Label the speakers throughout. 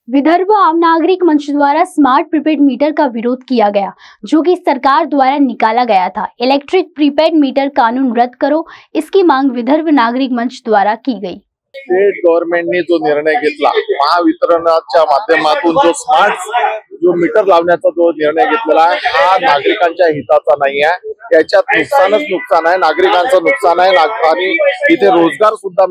Speaker 1: विदर्भ आम नागरिक मंच द्वारा स्मार्ट प्रीपेड मीटर का विरोध किया गया, जो कि सरकार द्वारा निकाला गया था। इलेक्ट्रिक प्रीपेड मीटर कानून रद्द करो, इसकी मांग विदर्भ नागरिक मंच द्वारा की गई।
Speaker 2: स्टेट गव्हर्नमेंटने जो निर्णय घेतला, महावितरणाच्या माध्यमातून जो मीटर लावण्याचा जो निर्णय घेतलेला आहे, हा नागरिकांच्या हिताचा नाही आहे। याच्यात नुकसान आहे, नागरिकांचं नुकसान आहे आणि इथे रोजगार सुद्धा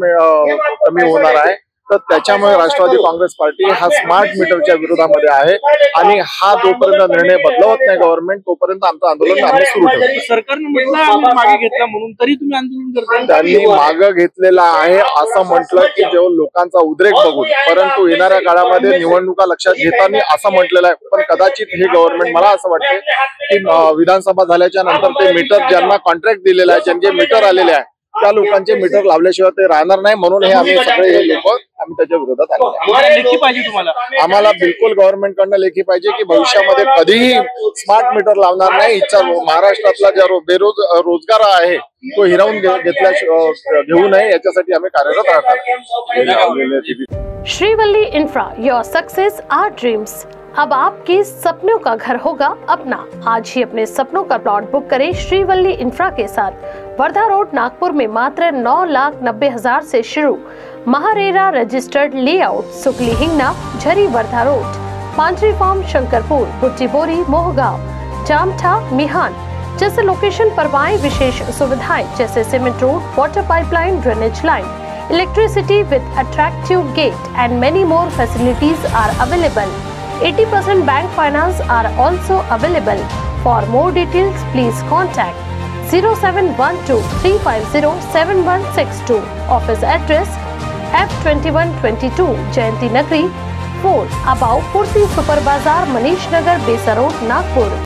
Speaker 2: कमी होणार आहे। तर त्याच्यामुळे राष्ट्रवादी काँग्रेस पार्टी हा स्मार्ट मीटरच्या विरोधामध्ये आहे आणि हा जोपर्यंत निर्णय बदलवत नाही गव्हर्नमेंट, तोपर्यंत आमचं आंदोलन आम्ही सुरू ठेवू।
Speaker 3: सरकारने म्हटलं आम्ही मागे घेतला म्हणून तरी तुम्ही आंदोलन करताय?
Speaker 2: त्यांनी मागे घेतलेला आहे असं म्हटलं की जेव्हा लोकांचा उद्रेक बघून, परंतु येणाऱ्या काळामध्ये निवडणुका लक्षात घेताना असं म्हटलेलं आहे। पण कदाचित हे गव्हर्नमेंट, मला असं वाटते की विधानसभा झाल्याच्या नंतर ते मीटर ज्यांना कॉन्ट्रॅक्ट दिलेला आहे, ज्यांचे मीटर आलेले आहे, त्या लोकांचे मीटर लावल्याशिवाय ते राहणार नाही। म्हणून हे आम्ही सगळे हे लोक आम्ही त्याच्या विरोधात आले।
Speaker 3: लेखी पाहिजे तुम्हाला?
Speaker 2: आम्हाला बिलकुल गव्हर्नमेंट कडनं लेखी पाहिजे की भविष्यामध्ये कधीही स्मार्ट मीटर लावणार नाही। इच्छा महाराष्ट्रातला ज्या रोजगार आहे तो हिरावून घेऊ नये, याच्यासाठी आम्ही कार्यरत राहणार।
Speaker 4: Shrivalli infra, your success our dreams. अब आपके सपनों का घर होगा अपना। आज ही अपने सपनों का प्लॉट बुक करें श्रीवल्ली इंफ्रा के साथ। वर्धा रोड, नागपुर में मात्र 9,90,000 से शुरू। MahaRERA registered layout, Sukli Hingna, Jhari Wardha road, Panchari farm, Shankarpur, Butibori, Mohgaon, Jamtha, Mihan जैसे लोकेशन पर पाएं विशेष सुविधाएं जैसे cement road, water pipeline, drainage line, electricity with attractive gate and many more facilities are available. 80% bank finance are also available. For more details, please contact 0712-350-7162. Office address F2122 Jayanti Nagri 4 above Pursi Super Bazaar, Manish Nagar, Besa Road, Nagpur।